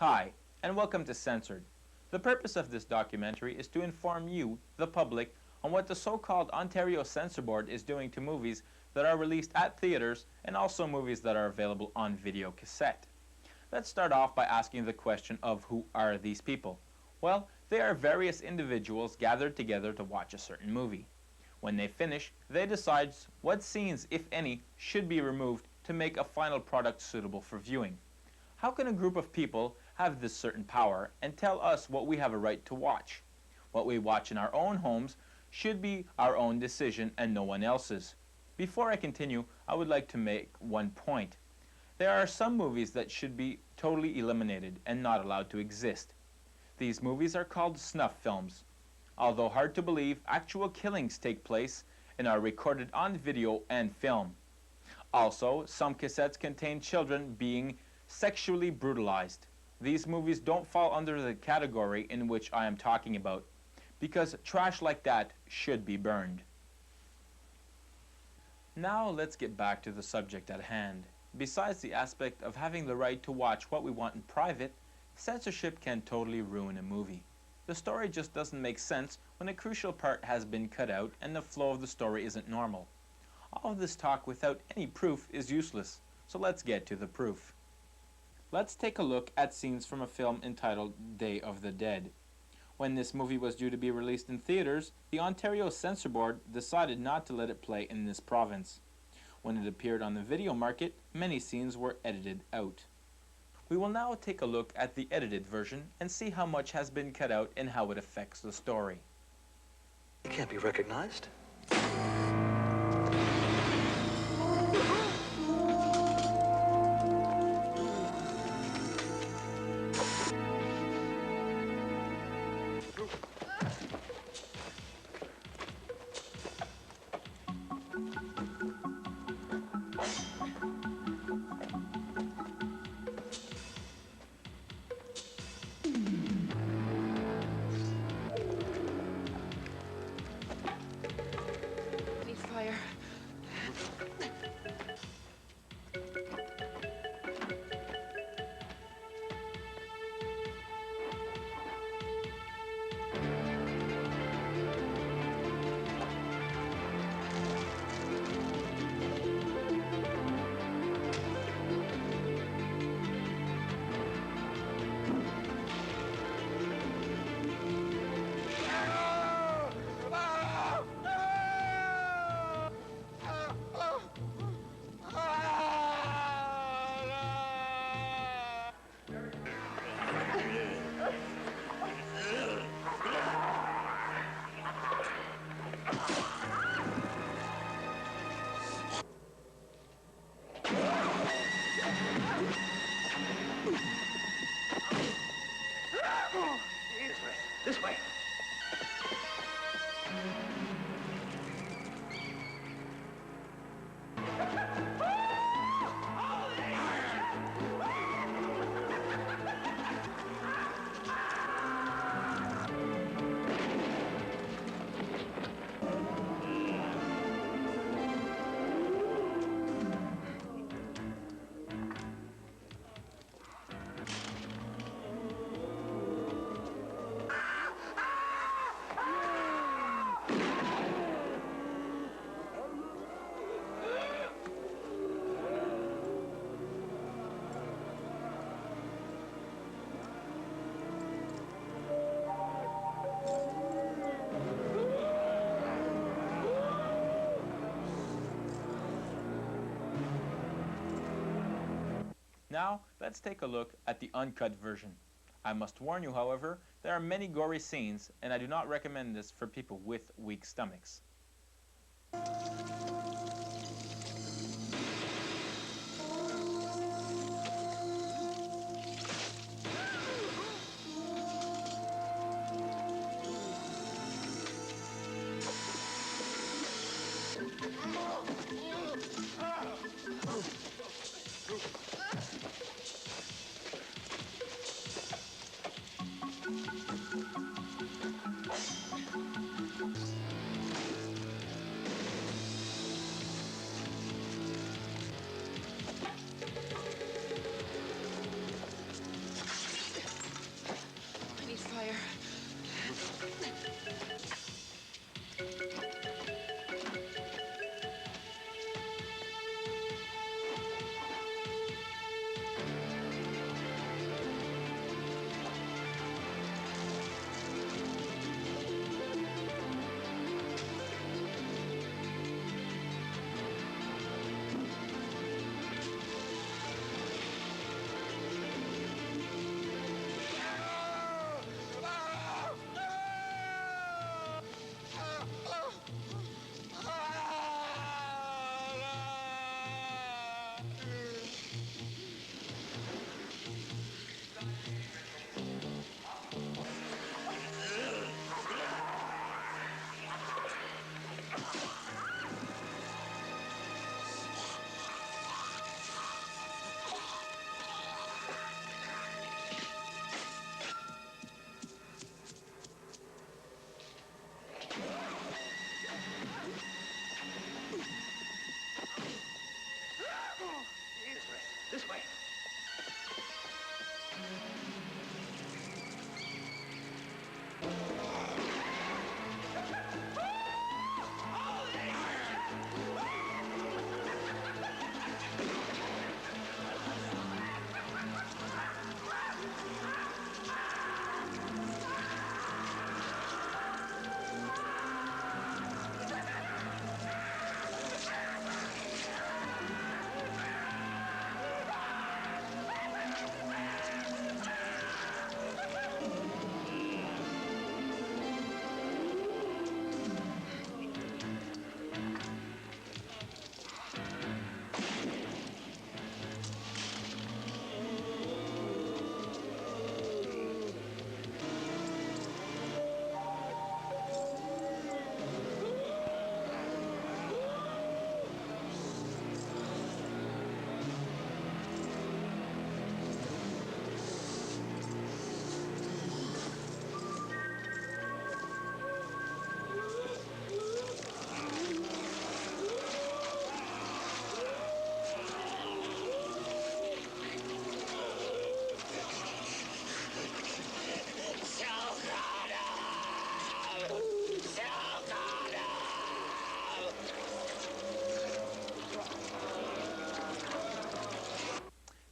Hi, and welcome to Censored. The purpose of this documentary is to inform you, the public, on what the so-called Ontario Censor Board is doing to movies that are released at theaters and also movies that are available on video cassette. Let's start off by asking the question of who are these people? Well, they are various individuals gathered together to watch a certain movie. When they finish, they decide what scenes, if any, should be removed to make a final product suitable for viewing. How can a group of people have this certain power and tell us what we have a right to watch? What we watch in our own homes should be our own decision and no one else's. Before I continue, I would like to make one point. There are some movies that should be totally eliminated and not allowed to exist. These movies are called snuff films. Although hard to believe, actual killings take place and are recorded on video and film. Also, some cassettes contain children being sexually brutalized. These movies don't fall under the category in which I am talking about, because trash like that should be burned. Now let's get back to the subject at hand. Besides the aspect of having the right to watch what we want in private, censorship can totally ruin a movie. The story just doesn't make sense when a crucial part has been cut out and the flow of the story isn't normal. All of this talk without any proof is useless, so let's get to the proof. Let's take a look at scenes from a film entitled Day of the Dead. When this movie was due to be released in theaters, the Ontario Censor Board decided not to let it play in this province. When it appeared on the video market, many scenes were edited out. We will now take a look at the edited version and see how much has been cut out and how it affects the story. It can't be recognized. Fire. This way. Now, let's take a look at the uncut version. I must warn you, however, there are many gory scenes, and I do not recommend this for people with weak stomachs.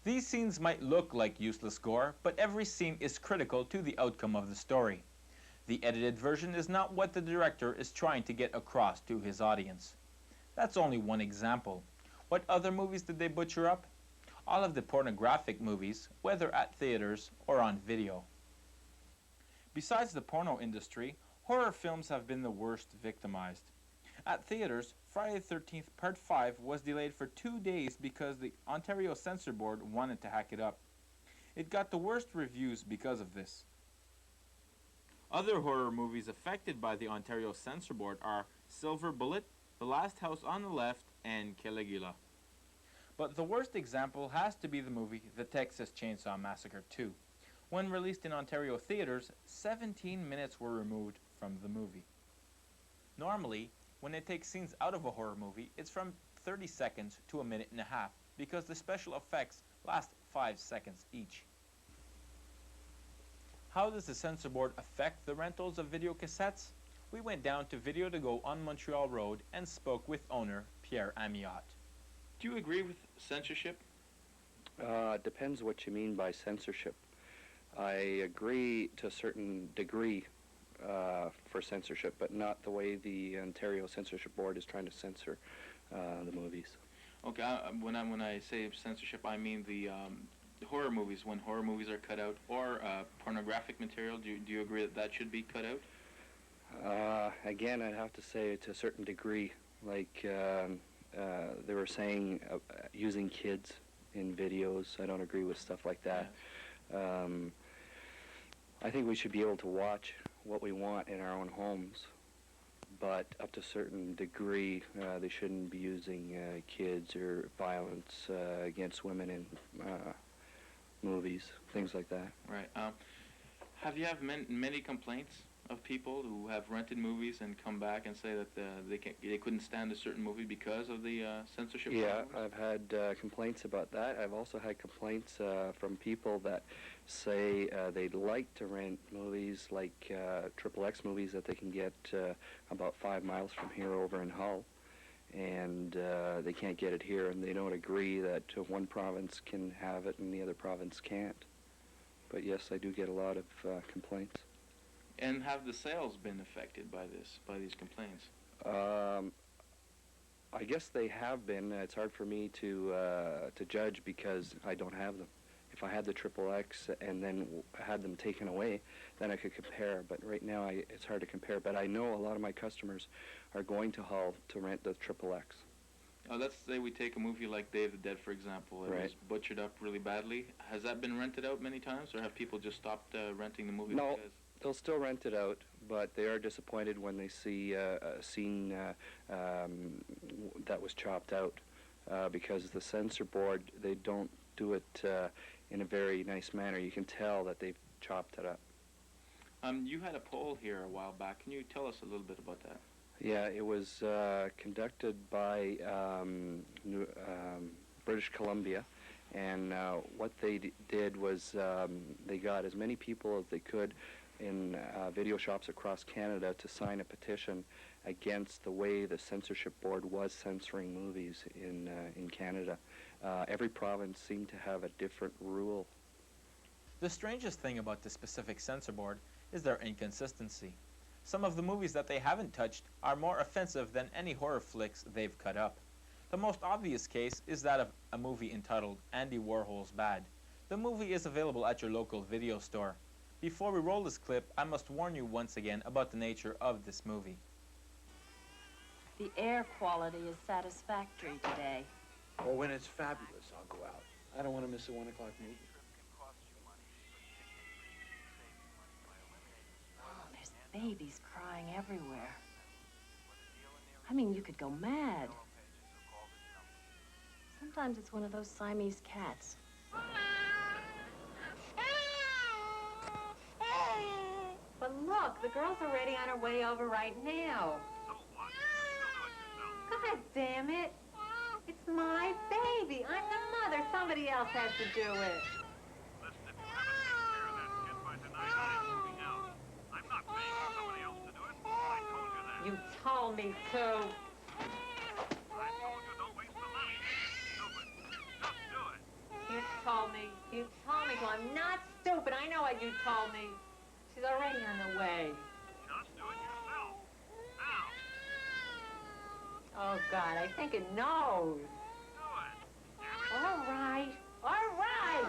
These scenes might look like useless gore, but every scene is critical to the outcome of the story. The edited version is not what the director is trying to get across to his audience. That's only one example. What other movies did they butcher up? All of the pornographic movies, whether at theaters or on video. Besides the porno industry, horror films have been the worst victimized. At theaters, Friday the 13th Part 5 was delayed for 2 days because the Ontario Censor Board wanted to hack it up. It got the worst reviews because of this. Other horror movies affected by the Ontario Censor Board are Silver Bullet, The Last House on the Left, and Caligula. But the worst example has to be the movie The Texas Chainsaw Massacre 2. When released in Ontario theaters, 17 minutes were removed from the movie. Normally, when they take scenes out of a horror movie, it's from 30 seconds to a minute and a half because the special effects last 5 seconds each. How does the Censor Board affect the rentals of video cassettes? We went down to Video to Go on Montreal Road and spoke with owner Pierre Amiot. Do you agree with censorship? Depends what you mean by censorship. I agree to a certain degree for censorship, but not the way the Ontario Censorship Board is trying to censor the movies. Okay, when I say censorship, I mean the horror movies. When horror movies are cut out, or pornographic material, do you agree that that should be cut out? Again, I'd have to say to a certain degree. Like they were saying, using kids in videos. I don't agree with stuff like that. Yeah. I think we should be able to watch what we want in our own homes, but up to a certain degree, they shouldn't be using kids or violence against women in movies, things like that. Right. Have you had many complaints of people who have rented movies and come back and say that they couldn't stand a certain movie because of the censorship? Yeah, I've had complaints about that. I've also had complaints from people that say they'd like to rent movies like XXX movies that they can get about 5 miles from here over in Hull, and they can't get it here, and they don't agree that one province can have it and the other province can't. But yes, I do get a lot of complaints. And have the sales been affected by these complaints? I guess they have been. It's hard for me to judge because I don't have them. If I had the XXX and then had them taken away, then I could compare. But right now, it's hard to compare. But I know a lot of my customers are going to Hull to rent the XXX. Let's say we take a movie like Day of the Dead, for example. It was butchered up really badly. Has that been rented out many times, or have people just stopped renting the movie? No. They'll still rent it out, but they are disappointed when they see a scene that was chopped out because the Censor Board, they don't do it in a very nice manner. You can tell that they've chopped it up. You had a poll here a while back. Can you tell us a little bit about that? Yeah, it was conducted by British Columbia. And what they did was they got as many people as they could in video shops across Canada to sign a petition against the way the Censorship Board was censoring movies in Canada. Every province seemed to have a different rule. The strangest thing about the specific Censor Board is their inconsistency. Some of the movies that they haven't touched are more offensive than any horror flicks they've cut up. The most obvious case is that of a movie entitled Andy Warhol's Bad. The movie is available at your local video store. Before we roll this clip, I must warn you once again about the nature of this movie. The air quality is satisfactory today. Or when it's fabulous, I'll go out. I don't want to miss a 1 o'clock movie. Oh, there's babies crying everywhere. I mean, you could go mad. Sometimes it's one of those Siamese cats. But look, the girl's already on her way over right now. God damn it. It's my baby. I'm the mother. Somebody else has to do it. You told me to. You told what you told me. She's already on the way. Just do it yourself. Now. Oh, God, I think it knows. Do it. All right. All right.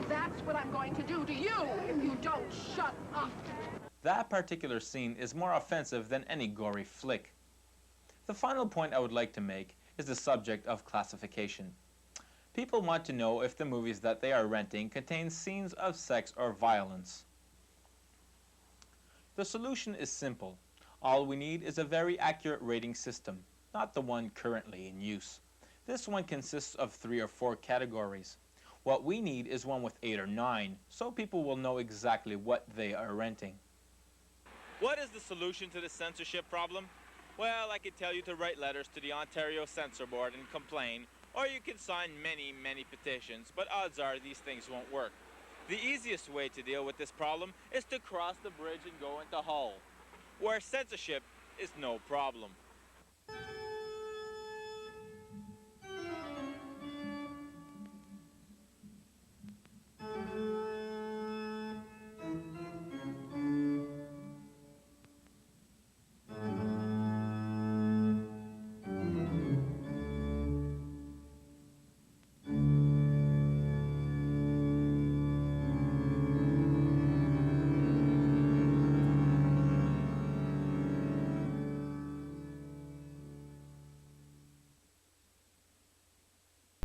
That's what I'm going to do to you if you don't shut up. That particular scene is more offensive than any gory flick. The final point I would like to make is the subject of classification. People want to know if the movies that they are renting contain scenes of sex or violence. The solution is simple. All we need is a very accurate rating system, not the one currently in use. This one consists of 3 or 4 categories. What we need is one with 8 or 9, so people will know exactly what they are renting. What is the solution to the censorship problem? Well, I could tell you to write letters to the Ontario Censor Board and complain, or you can sign many petitions, but odds are these things won't work. The easiest way to deal with this problem is to cross the bridge and go into Hull, where censorship is no problem.